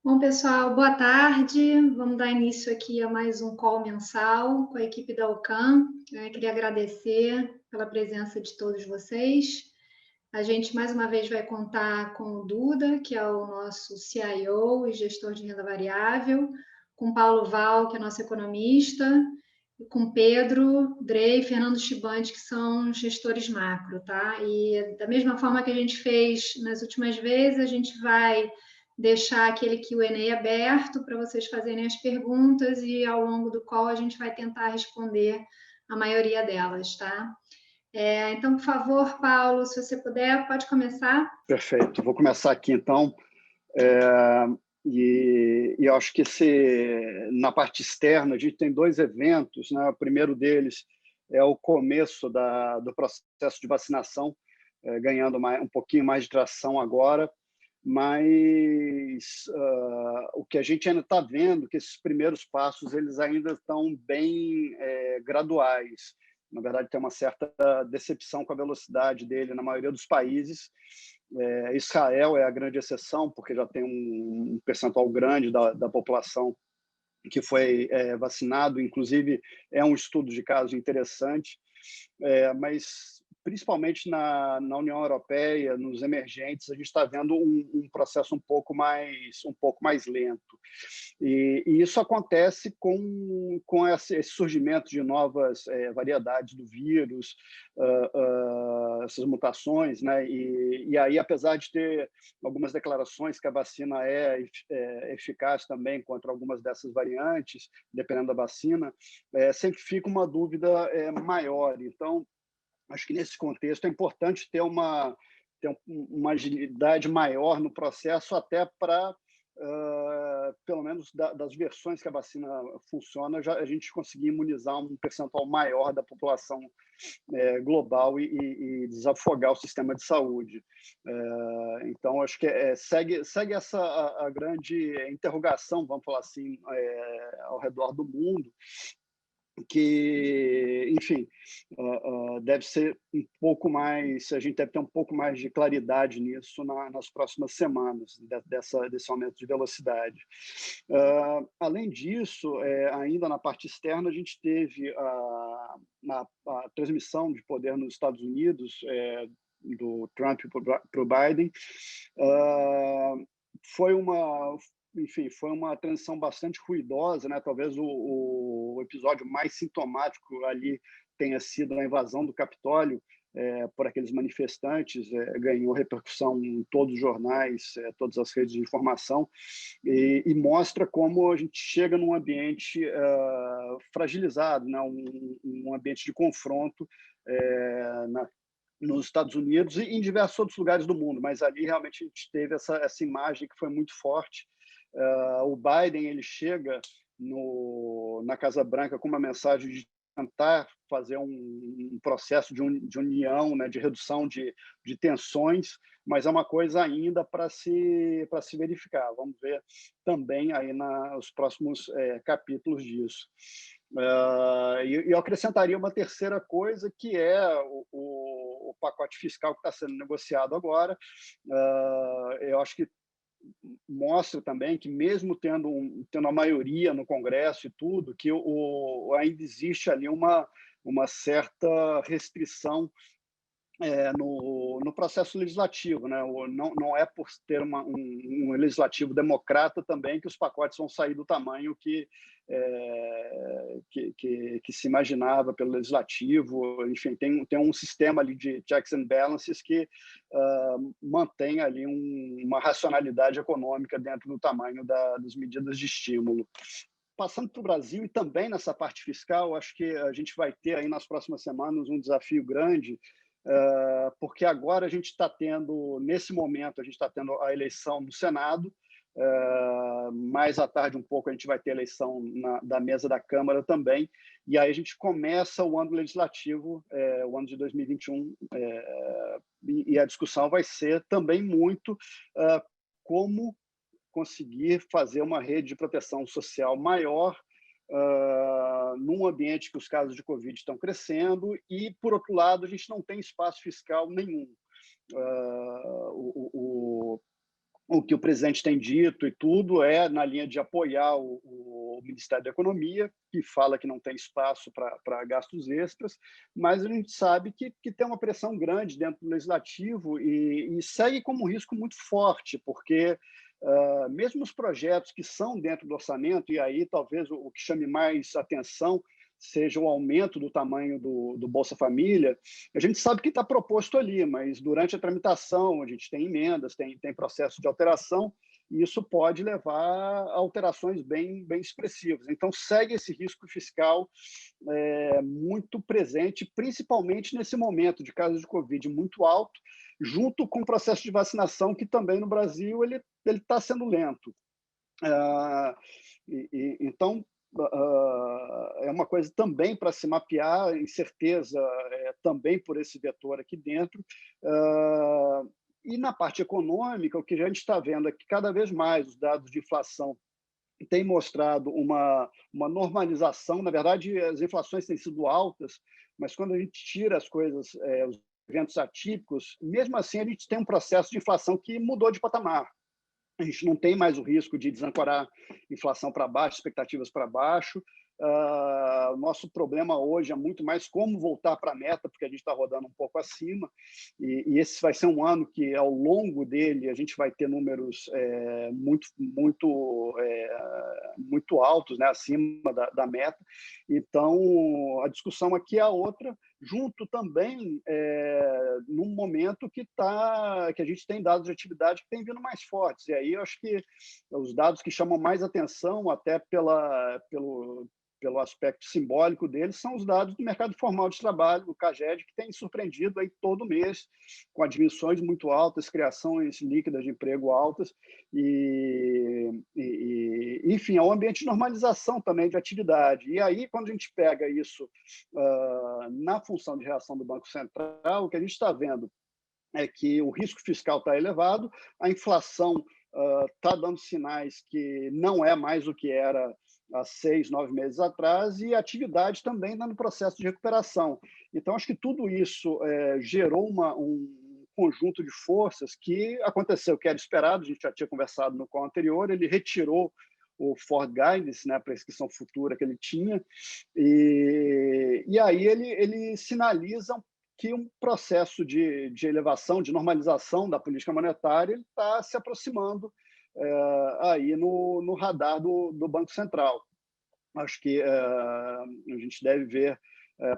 Bom, pessoal, boa tarde. Vamos dar início aqui a mais um call mensal com a equipe da OCAM. Queria agradecer pela presença de todos vocês. A gente, mais uma vez, vai contar com o Duda, que é o nosso CIO e gestor de renda variável, com Paulo Val, que é nosso economista, e com Pedro, Drey e Fernando Chibante, que são gestores macro, tá? E da mesma forma que a gente fez nas últimas vezes, a gente vai deixar aquele Q&A aberto para vocês fazerem as perguntas e ao longo do call a gente vai tentar responder a maioria delas, tá? Então, por favor, Paulo, se você puder, pode começar. Perfeito. Vou começar aqui, então. Eu acho que na parte externa, a gente tem dois eventos, né? O primeiro deles é o começo do processo de vacinação, ganhando um pouquinho mais de tração agora, mas o que a gente ainda está vendo que esses primeiros passos eles ainda estão bem graduais. Na verdade, tem uma certa decepção com a velocidade dele na maioria dos países. Israel é a grande exceção, porque já tem um percentual grande da população que foi vacinado. Inclusive, é um estudo de caso interessante, mas principalmente na União Europeia, nos emergentes, a gente está vendo um processo um pouco mais lento. E isso acontece com esse surgimento de novas variedades do vírus, essas mutações, né? E aí, apesar de ter algumas declarações que a vacina é eficaz também contra algumas dessas variantes, dependendo da vacina, sempre fica uma dúvida maior. Então, acho que nesse contexto é importante ter uma agilidade maior no processo, até para, pelo menos das versões que a vacina funciona, a gente conseguir imunizar um percentual maior da população global e desafogar o sistema de saúde. Então, acho que segue essa a grande interrogação, vamos falar assim, ao redor do mundo, que, enfim, deve ser um pouco mais, a gente deve ter um pouco mais de claridade nisso nas próximas semanas, desse aumento de velocidade. Além disso, ainda na parte externa, a gente teve a transmissão de poder nos Estados Unidos, do Trump para o Biden. Foi uma transição bastante ruidosa, né? Talvez o episódio mais sintomático ali tenha sido a invasão do Capitólio por aqueles manifestantes, ganhou repercussão em todos os jornais, todas as redes de informação, e mostra como a gente chega num ambiente fragilizado, né? Um ambiente de confronto nos Estados Unidos e em diversos outros lugares do mundo, mas ali realmente a gente teve essa imagem que foi muito forte. O Biden ele chega na Casa Branca com uma mensagem de tentar fazer um processo de união, né, de redução de tensões, mas é uma coisa ainda para se verificar. Vamos ver também aí nos próximos capítulos disso. E eu acrescentaria uma terceira coisa, que é o pacote fiscal que está sendo negociado agora. Eu acho que mostra também que, mesmo tendo a maioria no Congresso e tudo, que ainda existe ali uma certa restrição no processo legislativo, né? Não é por ter um legislativo democrata também que os pacotes vão sair do tamanho que se imaginava pelo legislativo. Enfim, tem um sistema ali de checks and balances que mantém ali uma racionalidade econômica dentro do tamanho das medidas de estímulo. Passando para o Brasil e também nessa parte fiscal, acho que a gente vai ter aí nas próximas semanas um desafio grande, porque agora a gente está tendo, nesse momento, a gente está tendo a eleição no Senado. Mais à tarde um pouco a gente vai ter a eleição da mesa da Câmara também, e aí a gente começa o ano legislativo, o ano de 2021, e a discussão vai ser também muito como conseguir fazer uma rede de proteção social maior num ambiente que os casos de Covid estão crescendo e, por outro lado, a gente não tem espaço fiscal nenhum. o que o presidente tem dito e tudo é na linha de apoiar o Ministério da Economia, que fala que não tem espaço para gastos extras, mas a gente sabe que tem uma pressão grande dentro do Legislativo e segue como um risco muito forte, porque mesmo os projetos que são dentro do orçamento, e aí talvez o que chame mais atenção seja o aumento do tamanho do Bolsa Família, a gente sabe que está proposto ali, mas durante a tramitação a gente tem emendas, tem processo de alteração, e isso pode levar a alterações bem expressivas. Então, segue esse risco fiscal muito presente, principalmente nesse momento de casos de Covid muito alto, junto com o processo de vacinação, que também no Brasil ele está sendo lento. Então, é uma coisa também para se mapear, incerteza também por esse vetor aqui dentro. E na parte econômica, o que a gente está vendo é que cada vez mais os dados de inflação têm mostrado uma normalização. Na verdade, as inflações têm sido altas, mas quando a gente tira as coisas, os eventos atípicos, mesmo assim a gente tem um processo de inflação que mudou de patamar. A gente não tem mais o risco de desancorar inflação para baixo, expectativas para baixo. O nosso problema hoje é muito mais como voltar para a meta, porque a gente está rodando um pouco acima, e esse vai ser um ano que, ao longo dele, a gente vai ter números muito altos, né, acima da meta. Então, a discussão aqui é a outra, junto também num momento que a gente tem dados de atividade que têm vindo mais fortes. E aí eu acho que os dados que chamam mais atenção, até pelo aspecto simbólico deles, são os dados do mercado formal de trabalho, do CAGED, que tem surpreendido aí todo mês, com admissões muito altas, criações líquidas de emprego altas, enfim, é um ambiente de normalização também de atividade. E aí, quando a gente pega isso na função de reação do Banco Central, o que a gente está vendo é que o risco fiscal está elevado, a inflação está dando sinais que não é mais o que era há 6, 9 meses atrás, e a atividade também está no processo de recuperação. Então, acho que tudo isso gerou um conjunto de forças que aconteceu, que era esperado, a gente já tinha conversado no call anterior, ele retirou o Forward Guidance, né, a prescrição futura que ele tinha, e aí ele sinaliza que um processo de elevação, de normalização da política monetária está se aproximando aí no radar do Banco Central. Acho que a gente deve ver,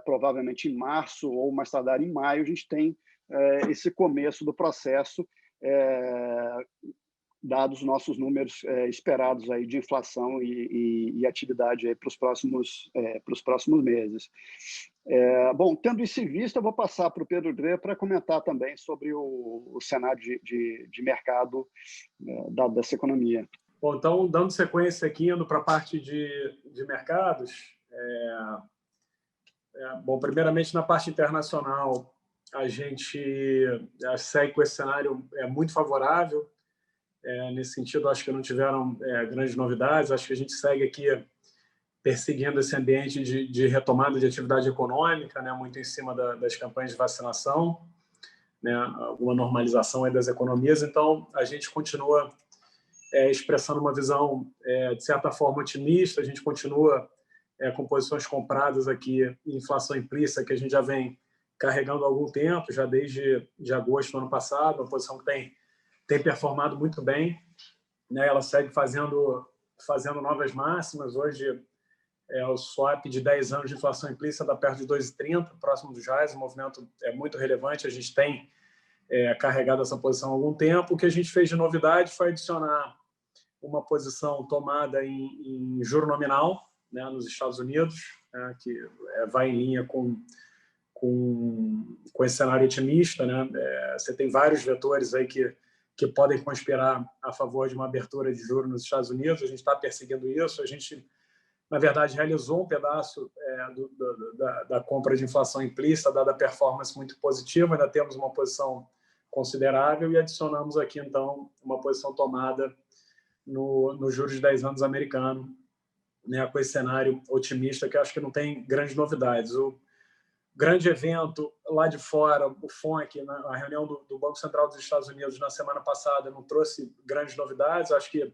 provavelmente em março ou mais tardar em maio, a gente tem esse começo do processo, dados os nossos números esperados aí de inflação e atividade para os próximos meses. Bom, tendo isso em vista, eu vou passar para o Pedro Drê para comentar também sobre o cenário de mercado dessa economia. Bom, então, dando sequência aqui, indo para a parte de mercados, bom, primeiramente na parte internacional, a gente segue com esse cenário muito favorável. Nesse sentido, acho que não tiveram grandes novidades, acho que a gente segue aqui perseguindo esse ambiente de retomada de atividade econômica, né, muito em cima das campanhas de vacinação, né, alguma normalização aí das economias. Então, a gente continua expressando uma visão, de certa forma, otimista, a gente continua com posições compradas aqui em inflação implícita, que a gente já vem carregando há algum tempo, já desde agosto do ano passado, uma posição que tem performado muito bem, né? Ela segue fazendo novas máximas. Hoje, o swap de 10 anos de inflação implícita está perto de 2,30, próximo dos reais, o movimento é muito relevante, a gente tem carregado essa posição há algum tempo. O que a gente fez de novidade foi adicionar uma posição tomada em juro nominal, né, nos Estados Unidos, né, que vai em linha com esse cenário otimista, né? Você tem vários vetores aí que podem conspirar a favor de uma abertura de juros nos Estados Unidos. A gente está perseguindo isso. A gente, na verdade, realizou um pedaço da compra de inflação implícita, dada a performance muito positiva. Ainda temos uma posição considerável e adicionamos aqui, então, uma posição tomada no juros de 10 anos americano, né, com esse cenário otimista, que acho que não tem grandes novidades. O grande evento lá de fora, o FONC, a reunião do Banco Central dos Estados Unidos na semana passada, não trouxe grandes novidades. Acho que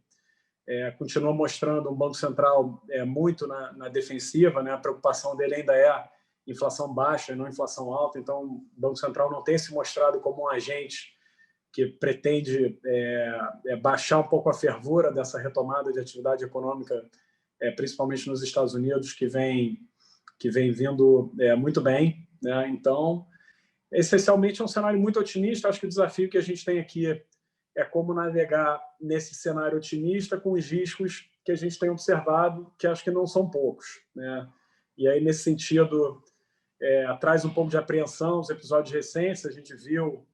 continua mostrando um Banco Central muito na defensiva, né? A preocupação dele ainda é inflação baixa e não inflação alta. Então, o Banco Central não tem se mostrado como um agente que pretende baixar um pouco a fervura dessa retomada de atividade econômica, principalmente nos Estados Unidos, que vem vindo muito bem, né? Então, essencialmente, é um cenário muito otimista. Acho que o desafio que a gente tem aqui é como navegar nesse cenário otimista com os riscos que a gente tem observado, que acho que não são poucos, né? E aí, nesse sentido, traz um pouco de apreensão os episódios recentes. A gente viu,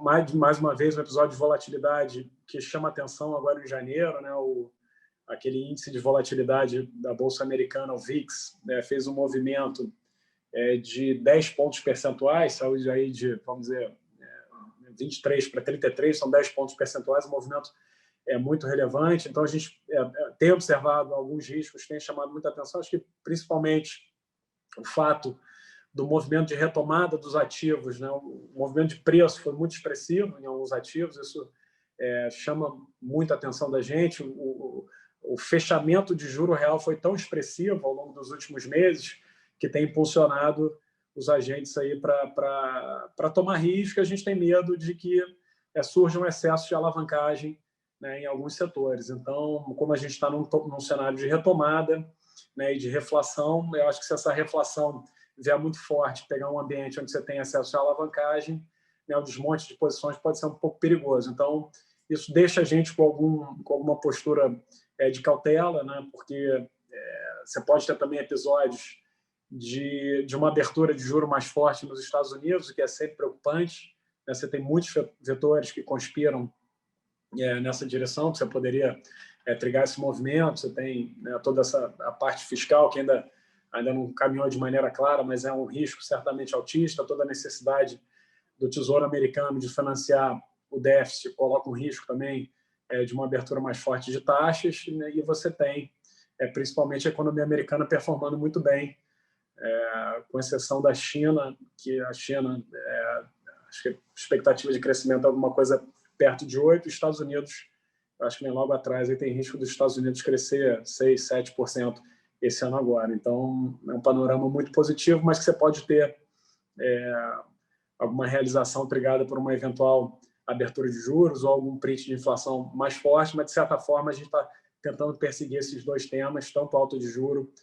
mais uma vez, um episódio de volatilidade que chama atenção agora em janeiro, né? Aquele índice de volatilidade da Bolsa Americana, o VIX, né, fez um movimento de 10 pontos percentuais, saiu aí de, vamos dizer, 23 para 33, são 10 pontos percentuais, um movimento muito relevante. Então, a gente tem observado alguns riscos, tem chamado muita atenção, acho que principalmente o fato do movimento de retomada dos ativos, né? O movimento de preço foi muito expressivo em alguns ativos, isso chama muita atenção da gente. O fechamento de juro real foi tão expressivo ao longo dos últimos meses que tem impulsionado os agentes aí para tomar risco. A gente tem medo de que surja um excesso de alavancagem, né, em alguns setores. Então, como a gente está num cenário de retomada, né, e de reflação, eu acho que se essa reflação vier muito forte, pegar um ambiente onde você tem excesso de alavancagem, né, o desmonte de posições pode ser um pouco perigoso. Então, isso deixa a gente com alguma postura de cautela, né? Porque você pode ter também episódios de uma abertura de juro mais forte nos Estados Unidos, o que é sempre preocupante, né? Você tem muitos vetores que conspiram nessa direção, que você poderia trigar esse movimento. Você tem, né, toda a parte fiscal que ainda não caminhou de maneira clara, mas é um risco certamente altista. Toda a necessidade do Tesouro Americano de financiar o déficit coloca um risco também de uma abertura mais forte de taxas, né? E você tem, principalmente, a economia americana performando muito bem, com exceção da China, que a China, acho que a expectativa de crescimento é alguma coisa perto de 8%, os Estados Unidos, acho que vem logo atrás, aí tem risco dos Estados Unidos crescer 6%, 7% esse ano agora. Então, é um panorama muito positivo, mas que você pode ter alguma realização trigada por uma eventual abertura de juros ou algum print de inflação mais forte, mas, de certa forma, a gente está tentando perseguir esses dois temas, tanto alta de juro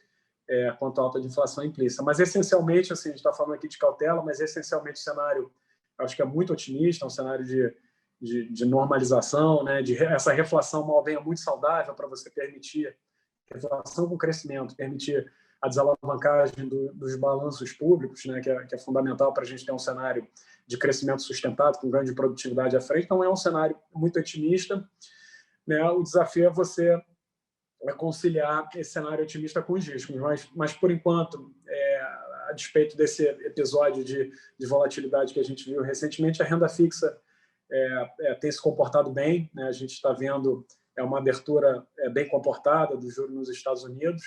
quanto alta de inflação implícita. Mas, essencialmente, assim, a gente está falando aqui de cautela, mas, essencialmente, o cenário, acho que é muito otimista, é um cenário de normalização, né? Essa reflação mal venha muito saudável para você permitir reflação com crescimento, permitir a desalavancagem dos balanços públicos, né, que é fundamental para a gente ter um cenário de crescimento sustentado, com grande produtividade à frente. Então, é um cenário muito otimista, né? O desafio é você conciliar esse cenário otimista com os riscos. Mas por enquanto, a despeito desse episódio de volatilidade que a gente viu recentemente, a renda fixa tem se comportado bem, né? A gente está vendo uma abertura bem comportada do juro nos Estados Unidos,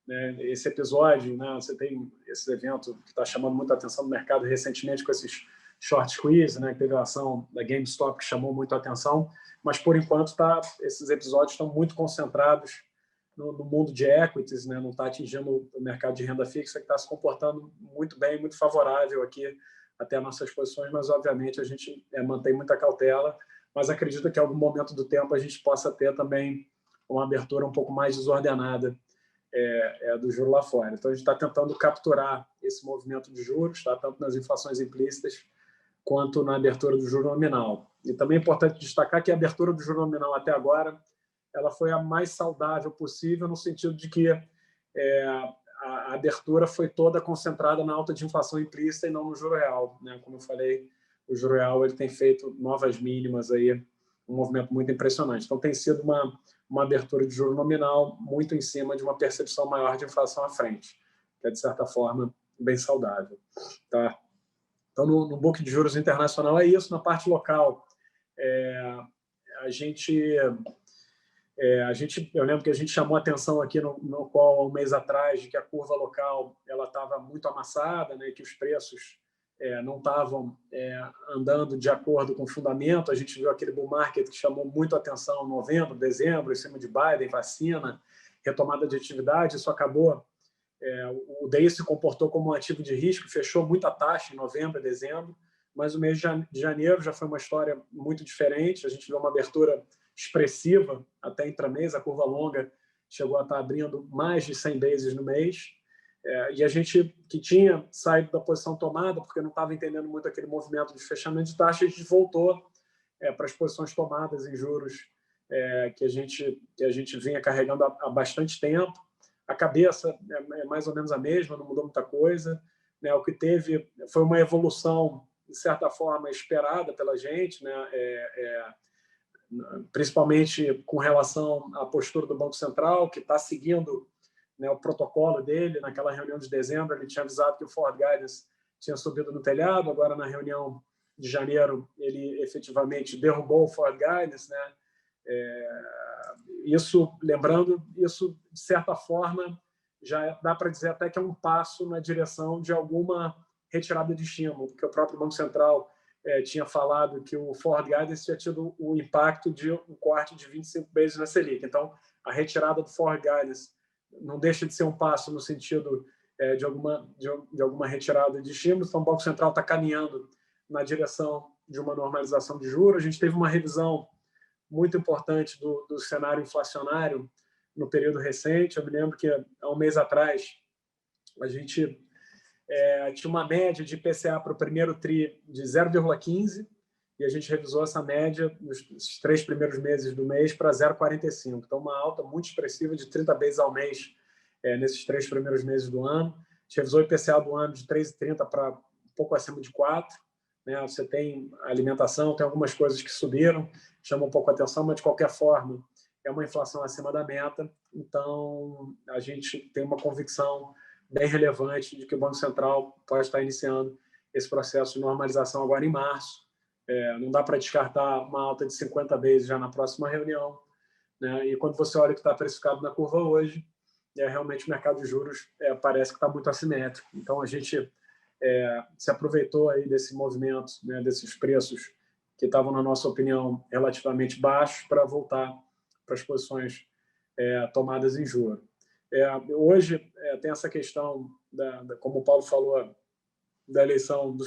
né? Esse episódio, né, você tem esse evento que está chamando muita atenção do mercado recentemente com esses short squeeze, né, que teve a ação da GameStop que chamou muito a atenção, mas por enquanto esses episódios estão muito concentrados no mundo de equities, né, não está atingindo o mercado de renda fixa, que está se comportando muito bem, muito favorável aqui até nossas posições, mas obviamente a gente mantém muita cautela, mas acredito que em algum momento do tempo a gente possa ter também uma abertura um pouco mais desordenada do juro lá fora. Então, a gente está tentando capturar esse movimento de juros, tá? Tanto nas inflações implícitas quanto na abertura do juro nominal. E também é importante destacar que a abertura do juro nominal até agora ela foi a mais saudável possível, no sentido de que a abertura foi toda concentrada na alta de inflação implícita e não no juro real, né? Como eu falei, o juro real ele tem feito novas mínimas, aí, um movimento muito impressionante. Então, tem sido uma abertura de juro nominal muito em cima de uma percepção maior de inflação à frente, que é, de certa forma, bem saudável. Tá? Então, no book de juros internacional é isso. Na parte local, a gente Eu lembro que a gente chamou atenção aqui no call, um mês atrás, de que a curva local estava muito amassada, né, que os preços não estavam andando de acordo com o fundamento. A gente viu aquele bull market que chamou muito atenção em novembro, dezembro, em cima de Biden, vacina, retomada de atividade. Isso acabou... o DI se comportou como um ativo de risco, fechou muita taxa em novembro e dezembro, mas o mês de janeiro já foi uma história muito diferente. A gente viu uma abertura expressiva até intramês, a curva longa chegou a estar abrindo mais de 100 bases no mês, e a gente que tinha saído da posição tomada, porque não estava entendendo muito aquele movimento de fechamento de taxa, a gente voltou para as posições tomadas em juros que a gente vinha carregando há bastante tempo. A cabeça é mais ou menos a mesma, não mudou muita coisa, né? O que teve foi uma evolução, de certa forma, esperada pela gente, né? Principalmente com relação à postura do Banco Central, que está seguindo, né, o protocolo dele. Naquela reunião de dezembro, ele tinha avisado que o Forward Guidance tinha subido no telhado. Agora, na reunião de janeiro, ele efetivamente derrubou o Forward Guidance, né? Lembrando, isso, de certa forma, já dá para dizer até que é um passo na direção de alguma retirada de estímulo, porque o próprio Banco Central tinha falado que o Forward Guidance tinha tido o impacto de um corte de 25 bases na Selic. Então, a retirada do Forward Guidance não deixa de ser um passo no sentido de alguma retirada de estímulos. Então, o Banco Central está caminhando na direção de uma normalização de juros. A gente teve uma revisão muito importante do cenário inflacionário no período recente. Eu me lembro que, há um mês atrás, a gente tinha uma média de IPCA para o primeiro TRI de 0,15, e a gente revisou essa média nos 3 primeiros meses do mês para 0,45. Então, uma alta muito expressiva de 30 bases ao mês nesses 3 primeiros meses do ano. A gente revisou o IPCA do ano de 3,30 para um pouco acima de 4. Né? Você tem alimentação, tem algumas coisas que subiram, chamam um pouco a atenção, mas, de qualquer forma, é uma inflação acima da meta. Então, a gente tem uma convicção bem relevante de que o Banco Central pode estar iniciando esse processo de normalização agora em março. Não dá para descartar uma alta de 50 bases já na próxima reunião, né? E quando você olha o que está precificado na curva hoje, realmente o mercado de juros parece que está muito assimétrico. Então, a gente se aproveitou aí desse movimento, né, desses preços que estavam, na nossa opinião, relativamente baixos, para voltar para as posições tomadas em juros. Hoje tem essa questão, como o Paulo falou, da eleição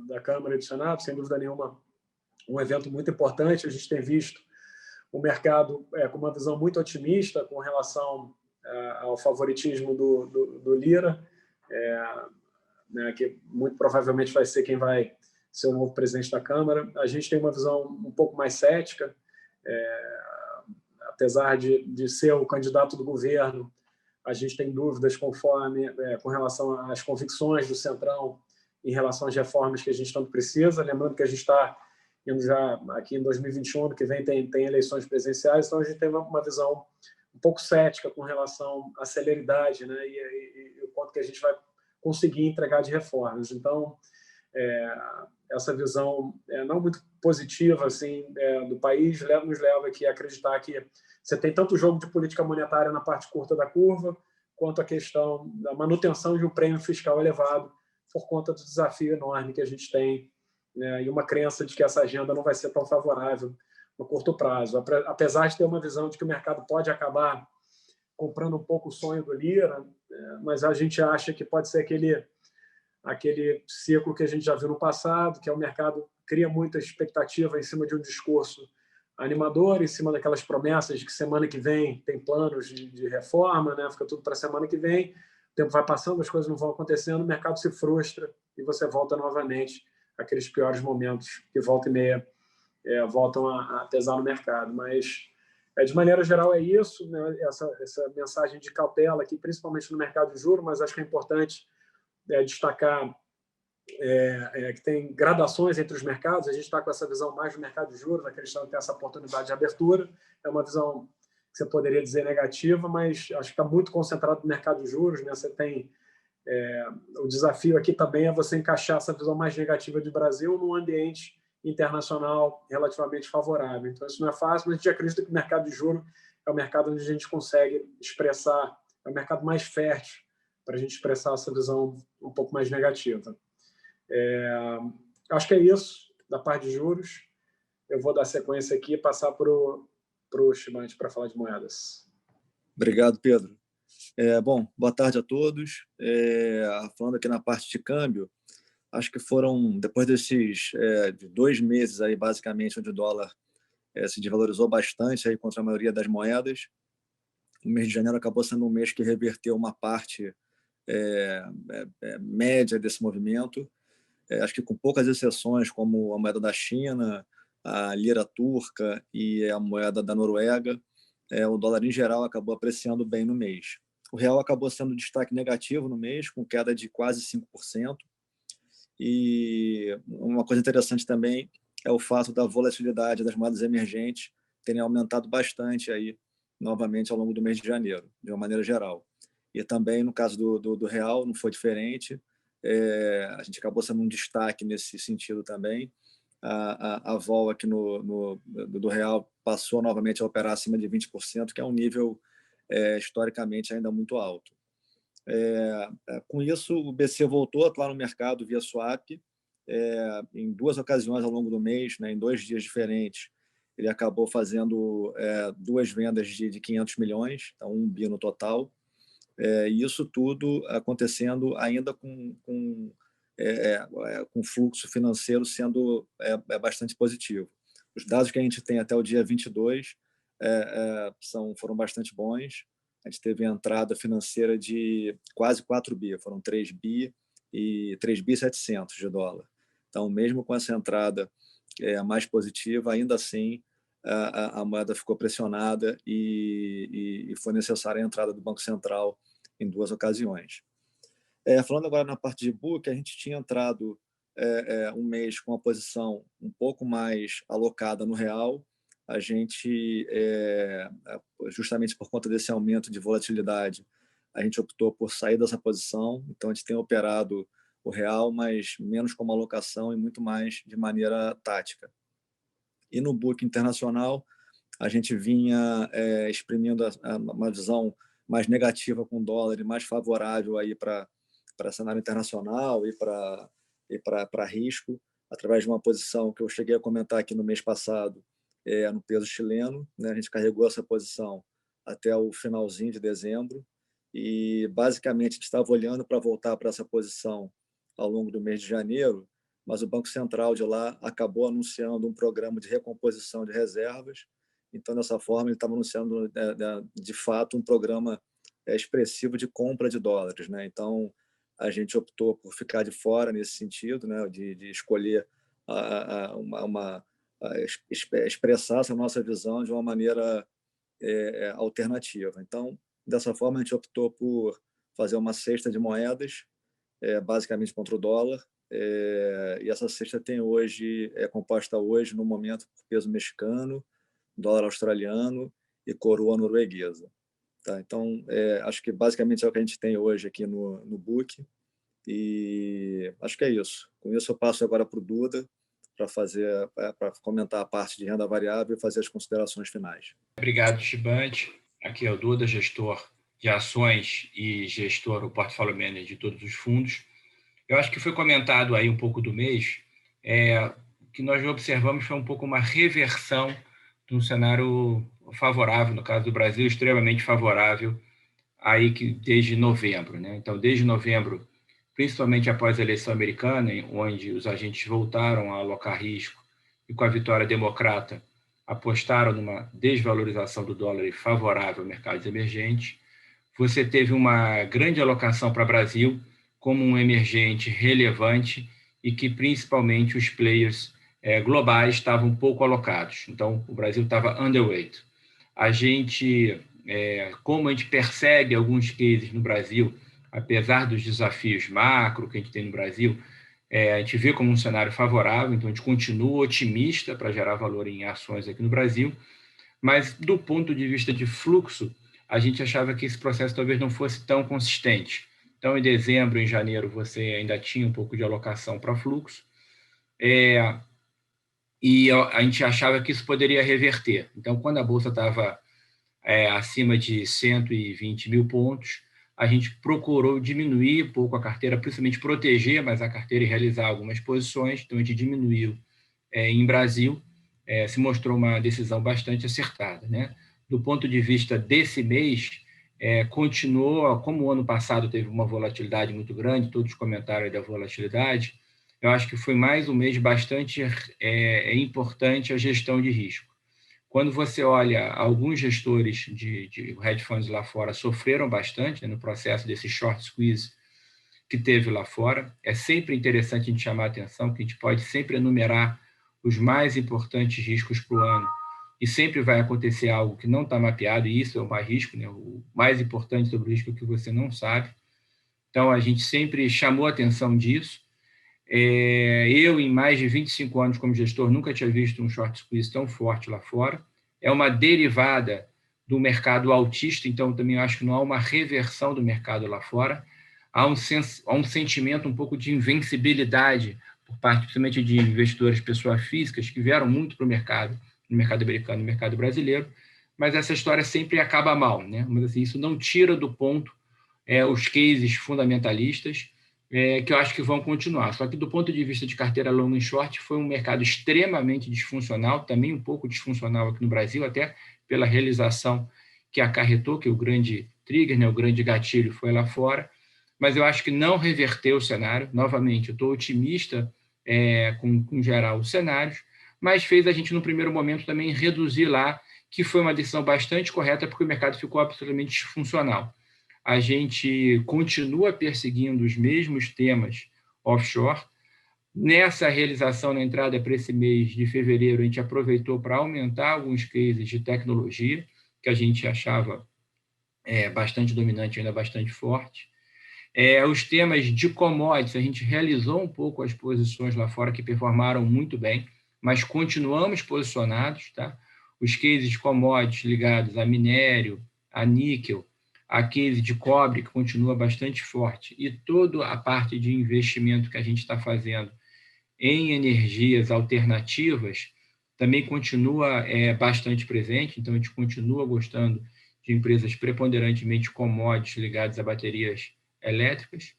da Câmara e do Senado, sem dúvida nenhuma, um evento muito importante. A gente tem visto o mercado com uma visão muito otimista com relação ao favoritismo do Lira, né, que muito provavelmente vai ser quem vai ser o novo presidente da Câmara. A gente tem uma visão um pouco mais cética, apesar de ser o candidato do governo. A gente tem dúvidas com relação às convicções do Centrão em relação às reformas que a gente tanto precisa. Lembrando que a gente está indo já aqui em 2021, ano que vem tem eleições presidenciais, então a gente tem uma visão um pouco cética com relação à celeridade, né, e o quanto que a gente vai conseguir entregar de reformas. Então, essa visão não muito positiva assim, do país nos leva aqui a acreditar que você tem tanto o jogo de política monetária na parte curta da curva, quanto a questão da manutenção de um prêmio fiscal elevado por conta do desafio enorme que a gente tem, né, e uma crença de que essa agenda não vai ser tão favorável no curto prazo. Apesar de ter uma visão de que o mercado pode acabar comprando um pouco o sonho do Lira, mas a gente acha que pode ser aquele ciclo que a gente já viu no passado, que é o mercado cria muita expectativa em cima de um discurso animador, em cima daquelas promessas de que semana que vem tem planos de reforma, né? Fica tudo para a semana que vem, o tempo vai passando, as coisas não vão acontecendo, o mercado se frustra e você volta novamente àqueles piores momentos que volta e meia voltam a pesar no mercado. Mas, de maneira geral, é isso, né? Essa mensagem de cautela aqui, principalmente no mercado de juros, mas acho que é importante destacar que tem gradações entre os mercados. A gente está com essa visão mais do mercado de juros, acreditando que tem essa oportunidade de abertura. É uma visão que você poderia dizer negativa, mas acho que está muito concentrado no mercado de juros, né? Você tem o desafio aqui também é você encaixar essa visão mais negativa do Brasil num ambiente internacional relativamente favorável. Então, isso não é fácil, mas a gente acredita que o mercado de juros é o mercado onde a gente consegue expressar, é o mercado mais fértil para a gente expressar essa visão um pouco mais negativa. Acho que é isso da parte de juros. Eu vou dar sequência aqui e passar para o Chibante para falar de moedas. Obrigado, Pedro. Bom, boa tarde a todos. Falando aqui na parte de câmbio, acho que foram, depois desses 2 meses, aí, basicamente, onde o dólar se desvalorizou bastante aí contra a maioria das moedas, o mês de janeiro acabou sendo um mês que reverteu uma parte média desse movimento. Acho que com poucas exceções, como a moeda da China, a lira turca e a moeda da Noruega, o dólar em geral acabou apreciando bem no mês. O real acabou sendo destaque negativo no mês, com queda de quase 5%. E uma coisa interessante também é o fato da volatilidade das moedas emergentes terem aumentado bastante aí, novamente, ao longo do mês de janeiro, de uma maneira geral. E também, no caso do real, não foi diferente. A gente acabou sendo um destaque nesse sentido também. A vol aqui do real passou novamente a operar acima de 20%, que é um nível historicamente ainda muito alto. Com isso, o BC voltou a atuar no mercado via swap. Em 2 ocasiões ao longo do mês, né, em 2 dias diferentes, ele acabou fazendo 2 vendas de 500 milhões, então 1 bi no total. E isso tudo acontecendo ainda com fluxo financeiro sendo bastante positivo. Os dados que a gente tem até o dia 22 foram bastante bons. A gente teve a entrada financeira de quase 4 bi, foram 3 bi e 3 bi 700 de dólar. Então, mesmo com essa entrada mais positiva, ainda assim a moeda ficou pressionada e foi necessária a entrada do Banco Central em 2 ocasiões. Falando agora na parte de book, a gente tinha entrado um mês com a posição um pouco mais alocada no real. A gente, justamente por conta desse aumento de volatilidade, a gente optou por sair dessa posição. Então, a gente tem operado o real, mas menos como alocação e muito mais de maneira tática. E no book internacional, a gente vinha exprimindo uma visão mais negativa com o dólar e mais favorável aí para cenário internacional e para risco, através de uma posição que eu cheguei a comentar aqui no mês passado, no peso chileno, né? A gente carregou essa posição até o finalzinho de dezembro e, basicamente, a gente estava olhando para voltar para essa posição ao longo do mês de janeiro, mas o Banco Central de lá acabou anunciando um programa de recomposição de reservas. Então, dessa forma, ele estava anunciando, de fato, um programa expressivo de compra de dólares, né? Então, a gente optou por ficar de fora nesse sentido, né? de escolher expressar essa nossa visão de uma maneira alternativa. Então, dessa forma, a gente optou por fazer uma cesta de moedas, basicamente contra o dólar, e essa cesta é composta hoje, no momento, por peso mexicano, dólar australiano e coroa norueguesa. Tá? Então, acho que basicamente é o que a gente tem hoje aqui no book, e acho que é isso. Com isso, eu passo agora para o Duda, para comentar a parte de renda variável e fazer as considerações finais. Obrigado, Chibante. Aqui é o Duda, gestor de ações e gestor do portfólio manager de todos os fundos. Eu acho que foi comentado aí um pouco do mês, o que nós observamos foi um pouco uma reversão de um cenário favorável, no caso do Brasil, extremamente favorável, aí que desde novembro, né? Então, desde novembro, principalmente após a eleição americana, onde os agentes voltaram a alocar risco e com a vitória democrata apostaram numa desvalorização do dólar favorável a mercados emergentes, você teve uma grande alocação para o Brasil como um emergente relevante e que principalmente os players globais estavam pouco alocados. Então, o Brasil estava underweight. Como a gente percebe alguns cases no Brasil, apesar dos desafios macro que a gente tem no Brasil, a gente vê como um cenário favorável, então a gente continua otimista para gerar valor em ações aqui no Brasil, mas do ponto de vista de fluxo, a gente achava que esse processo talvez não fosse tão consistente. Então, em dezembro, em janeiro, você ainda tinha um pouco de alocação para fluxo, e a gente achava que isso poderia reverter. Então, quando a Bolsa estava acima de 120 mil pontos, a gente procurou diminuir um pouco a carteira, principalmente proteger mais a carteira e realizar algumas posições. Então, a gente diminuiu em Brasil, se mostrou uma decisão bastante acertada, né? Do ponto de vista desse mês, continua, como o ano passado teve uma volatilidade muito grande, todos comentaram aí da volatilidade, eu acho que foi mais um mês bastante importante a gestão de risco. Quando você olha, alguns gestores de hedge funds lá fora sofreram bastante, né, no processo desse short squeeze que teve lá fora. É sempre interessante a gente chamar a atenção, que a gente pode sempre enumerar os mais importantes riscos para o ano, e sempre vai acontecer algo que não está mapeado, e isso é o mais risco, né? O mais importante sobre o risco é que você não sabe. Então, a gente sempre chamou a atenção disso. Eu, em mais de 25 anos como gestor, nunca tinha visto um short squeeze tão forte lá fora. É uma derivada do mercado altista, então também acho que não há uma reversão do mercado lá fora. Há um sentimento um pouco de invencibilidade por parte, principalmente, de investidores, pessoas físicas, que vieram muito para o mercado, no mercado americano e no mercado brasileiro, mas essa história sempre acaba mal, né? Mas assim, isso não tira do ponto os cases fundamentalistas, que eu acho que vão continuar. Só que, do ponto de vista de carteira long e short, foi um mercado extremamente disfuncional, também um pouco disfuncional aqui no Brasil, até pela realização que acarretou, que o grande trigger, né, o grande gatilho foi lá fora, mas eu acho que não reverteu o cenário. Novamente, eu estou otimista com geral os cenários, mas fez a gente, no primeiro momento, também reduzir lá, que foi uma decisão bastante correta, porque o mercado ficou absolutamente disfuncional. A gente continua perseguindo os mesmos temas offshore. Nessa realização, na entrada para esse mês de fevereiro, a gente aproveitou para aumentar alguns cases de tecnologia, que a gente achava bastante dominante, ainda bastante forte. Os temas de commodities, a gente realizou um pouco as posições lá fora, que performaram muito bem, mas continuamos posicionados, tá? Os cases de commodities ligados a minério, a níquel, a case de cobre, que continua bastante forte, e toda a parte de investimento que a gente está fazendo em energias alternativas também continua bastante presente. Então, a gente continua gostando de empresas preponderantemente commodities ligadas a baterias elétricas.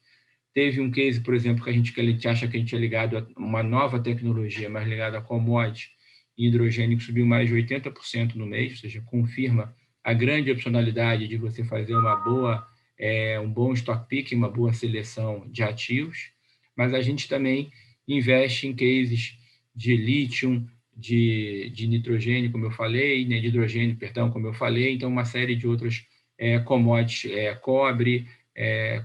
Teve um case, por exemplo, que a gente acha que a gente é ligado a uma nova tecnologia, mas ligado a commodities e hidrogênio, que subiu mais de 80% no mês, ou seja, confirma a grande opcionalidade de você fazer um bom stock pick, uma boa seleção de ativos. Mas a gente também investe em cases de lítio, de nitrogênio, como eu falei, né, de hidrogênio, perdão, como eu falei. Então, uma série de outras commodities, cobre,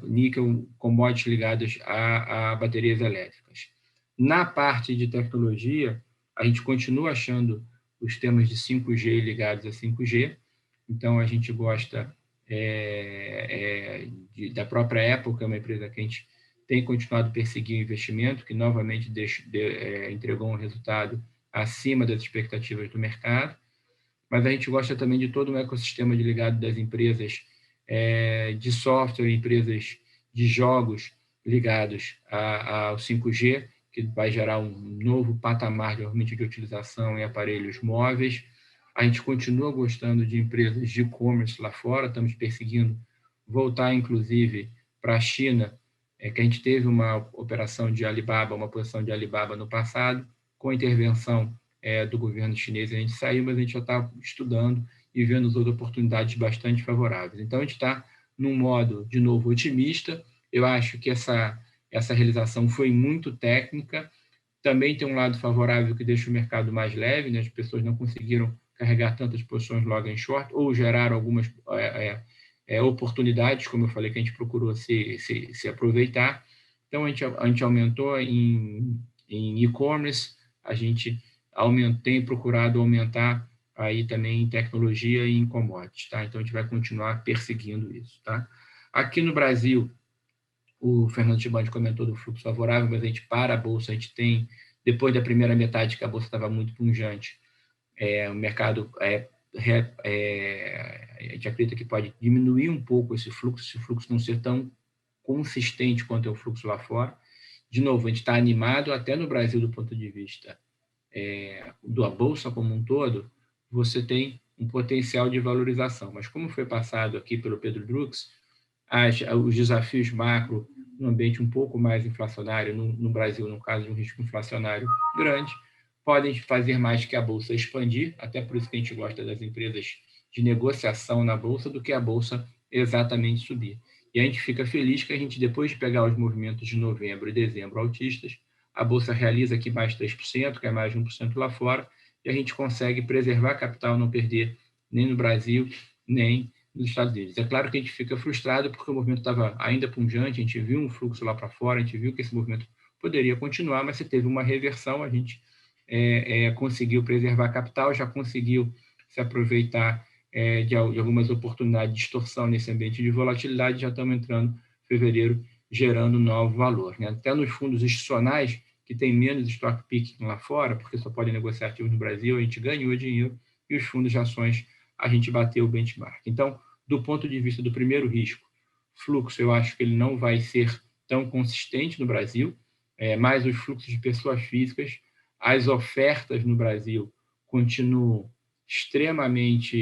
níquel, commodities ligadas a baterias elétricas. Na parte de tecnologia, a gente continua achando os temas de 5G ligados a 5G. Então, a gente gosta da própria Apple, que é uma empresa que a gente tem continuado a perseguir o investimento, que novamente entregou um resultado acima das expectativas do mercado. Mas a gente gosta também de todo um ecossistema ligado das empresas de software, empresas de jogos ligados ao 5G, que vai gerar um novo patamar de utilização em aparelhos móveis. A gente continua gostando de empresas de e-commerce lá fora, estamos perseguindo voltar, inclusive, para a China, que a gente teve uma operação de Alibaba, uma posição de Alibaba no passado, com a intervenção do governo chinês, a gente saiu, mas a gente já está estudando e vendo outras oportunidades bastante favoráveis. Então, a gente está num modo, de novo, otimista. Eu acho que essa realização foi muito técnica. Também tem um lado favorável que deixa o mercado mais leve, né? As pessoas não conseguiram carregar tantas posições long and short, ou geraram algumas oportunidades, como eu falei, que a gente procurou se aproveitar. Então, a gente aumentou em e-commerce, a gente tem procurado aumentar aí também em tecnologia e em commodities, tá? Então, a gente vai continuar perseguindo isso, tá? Aqui no Brasil, o Fernando Chibandi comentou do fluxo favorável, mas a gente para a Bolsa, a gente tem, depois da primeira metade, que a Bolsa estava muito pungente, o mercado a gente acredita que pode diminuir um pouco esse fluxo não ser tão consistente quanto é o fluxo lá fora. De novo, a gente está animado, até no Brasil, do ponto de vista da Bolsa como um todo, você tem um potencial de valorização. Mas, como foi passado aqui pelo Pedro Drux, os desafios macro no ambiente um pouco mais inflacionário, no Brasil, no caso de um risco inflacionário grande, podem fazer mais que a Bolsa expandir, até por isso que a gente gosta das empresas de negociação na Bolsa, do que a Bolsa exatamente subir. E a gente fica feliz que a gente, depois de pegar os movimentos de novembro e dezembro altistas, a Bolsa realiza aqui mais 3%, que é mais de 1% lá fora, e a gente consegue preservar capital, não perder nem no Brasil, nem nos Estados Unidos. É claro que a gente fica frustrado porque o movimento estava ainda pungente, a gente viu um fluxo lá para fora, a gente viu que esse movimento poderia continuar, mas se teve uma reversão, a gente conseguiu preservar capital, já conseguiu se aproveitar de algumas oportunidades de distorção nesse ambiente de volatilidade, já estamos entrando em fevereiro gerando novo valor, né? Até nos fundos institucionais, que tem menos stock picking lá fora, porque só podem negociar ativos no Brasil, a gente ganhou dinheiro, e os fundos de ações a gente bateu o benchmark. Então, do ponto de vista do primeiro risco, fluxo, eu acho que ele não vai ser tão consistente no Brasil, mas os fluxos de pessoas físicas, as ofertas no Brasil continuam extremamente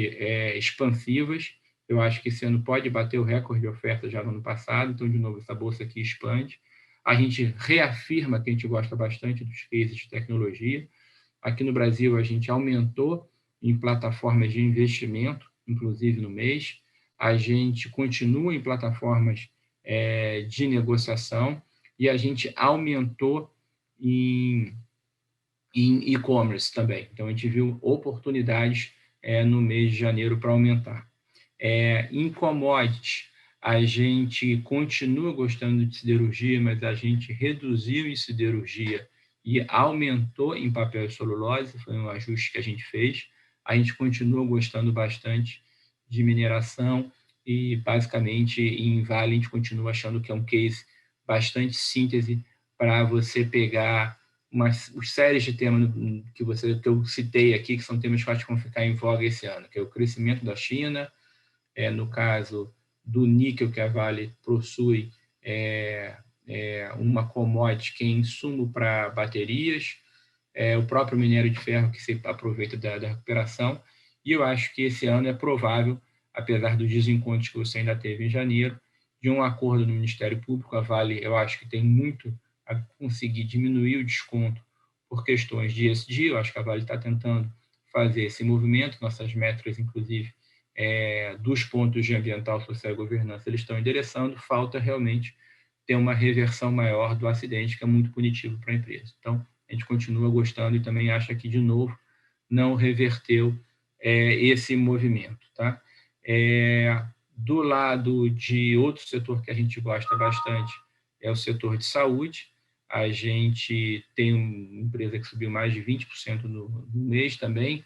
expansivas. Eu acho que esse ano pode bater o recorde de oferta já no ano passado, então, de novo, essa bolsa aqui expande. A gente reafirma que a gente gosta bastante dos cases de tecnologia. Aqui no Brasil, a gente aumentou em plataformas de investimento, inclusive no mês. A gente continua em plataformas de negociação e a gente aumentou em e-commerce também. Então, a gente viu oportunidades no mês de janeiro para aumentar. Em commodities, a gente continua gostando de siderurgia, mas a gente reduziu em siderurgia e aumentou em papel e celulose, foi um ajuste que a gente fez. A gente continua gostando bastante de mineração e, basicamente, em Vale, a gente continua achando que é um case bastante síntese para você pegar umas séries de temas que eu citei aqui, que são temas que vão ficar em voga esse ano, que é o crescimento da China, no caso do níquel, que a Vale possui uma commodity que é insumo para baterias, o próprio minério de ferro, que se aproveita da recuperação, e eu acho que esse ano é provável, apesar dos desencontros que você ainda teve em janeiro, de um acordo no Ministério Público. A Vale, eu acho que tem muito a conseguir diminuir o desconto por questões de ESG. Eu acho que a Vale está tentando fazer esse movimento, nossas métricas, inclusive, dos pontos de ambiental, social e governança, eles estão endereçando. Falta realmente ter uma reversão maior do acidente, que é muito punitivo para a empresa. Então, a gente continua gostando e também acha que, de novo, não reverteu esse movimento. Tá? Do lado de outro setor que a gente gosta bastante, é o setor de saúde. A gente tem uma empresa que subiu mais de 20% no mês também,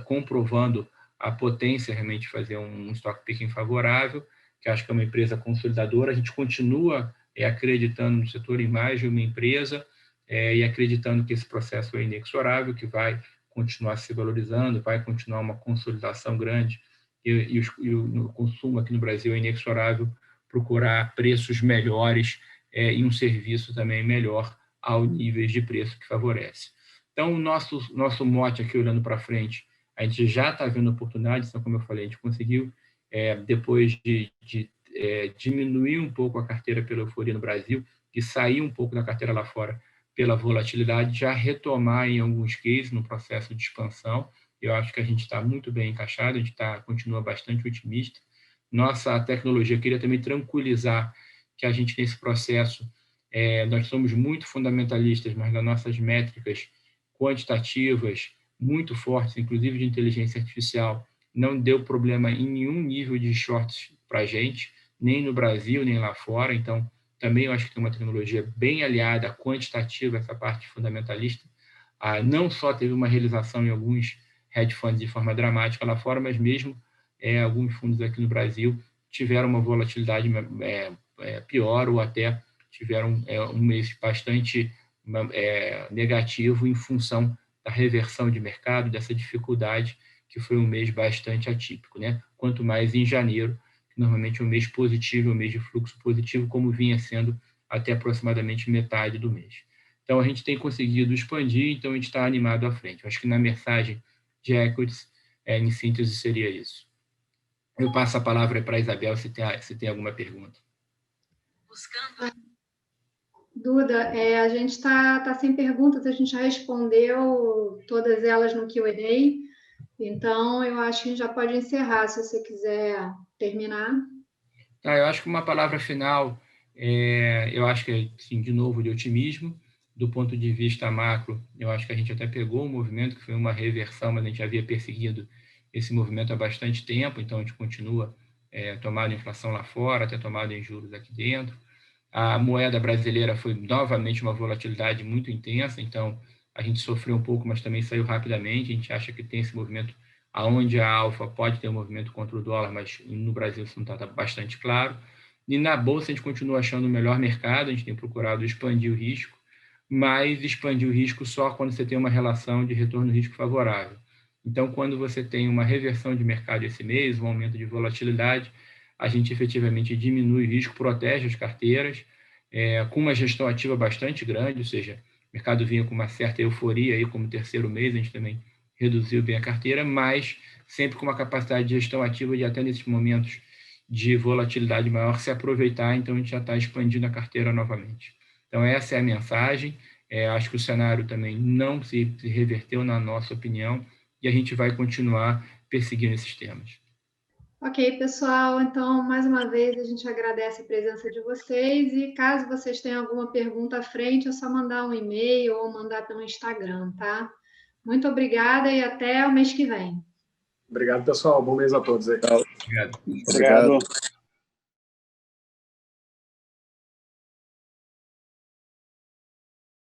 comprovando a potência realmente de fazer um stock picking favorável, que acho que é uma empresa consolidadora. A gente continua acreditando no setor em mais de uma empresa e acreditando que esse processo é inexorável, que vai continuar se valorizando, vai continuar uma consolidação grande e o consumo aqui no Brasil é inexorável, procurar preços melhores e um serviço também melhor ao níveis de preço que favorece. Então, o nosso mote aqui, olhando para frente, a gente já está vendo oportunidades. Então, como eu falei, a gente conseguiu, depois de diminuir um pouco a carteira pela euforia no Brasil e sair um pouco da carteira lá fora pela volatilidade, já retomar em alguns cases no processo de expansão. Eu acho que a gente está muito bem encaixado, a gente continua bastante otimista. Nossa tecnologia, queria também tranquilizar que a gente, nesse processo, nós somos muito fundamentalistas, mas nas nossas métricas quantitativas, muito fortes, inclusive de inteligência artificial, não deu problema em nenhum nível de shorts para a gente, nem no Brasil, nem lá fora. Então, também eu acho que tem uma tecnologia bem aliada, quantitativa, essa parte fundamentalista. Não só teve uma realização em alguns hedge funds de forma dramática lá fora, mas mesmo alguns fundos aqui no Brasil tiveram uma volatilidade pior, ou até tiveram um mês bastante negativo em função da reversão de mercado, dessa dificuldade, que foi um mês bastante atípico, né? Quanto mais em janeiro, que normalmente é um mês positivo, um mês de fluxo positivo, como vinha sendo até aproximadamente metade do mês. Então, a gente tem conseguido expandir, então a gente está animado à frente. Eu acho que na mensagem de equities, em síntese, seria isso. Eu passo a palavra para a Isabel, se tem alguma pergunta. Duda, a gente está sem perguntas, a gente já respondeu todas elas no Q&A, então eu acho que a gente já pode encerrar, se você quiser terminar. Eu acho que uma palavra final, eu acho que, assim, de novo, de otimismo. Do ponto de vista macro, eu acho que a gente até pegou um movimento que foi uma reversão, mas a gente havia perseguido esse movimento há bastante tempo, então a gente continua tomado em inflação lá fora, até tomado em juros aqui dentro. A moeda brasileira foi novamente uma volatilidade muito intensa, então a gente sofreu um pouco, mas também saiu rapidamente. A gente acha que tem esse movimento aonde a alfa pode ter um movimento contra o dólar, mas no Brasil isso não está bastante claro. E na Bolsa a gente continua achando o melhor mercado, a gente tem procurado expandir o risco, mas expandir o risco só quando você tem uma relação de retorno-risco favorável. Então, quando você tem uma reversão de mercado esse mês, um aumento de volatilidade, a gente efetivamente diminui o risco, protege as carteiras, com uma gestão ativa bastante grande, ou seja, o mercado vinha com uma certa euforia aí como terceiro mês, a gente também reduziu bem a carteira, mas sempre com uma capacidade de gestão ativa de até nesses momentos de volatilidade maior se aproveitar, então a gente já está expandindo a carteira novamente. Então essa é a mensagem, acho que o cenário também não se reverteu na nossa opinião e a gente vai continuar perseguindo esses temas. Ok, pessoal, então, mais uma vez, a gente agradece a presença de vocês e caso vocês tenham alguma pergunta à frente, é só mandar um e-mail ou mandar pelo Instagram, tá? Muito obrigada e até o mês que vem. Obrigado, pessoal. Bom mês a todos aí. Obrigado. Obrigado.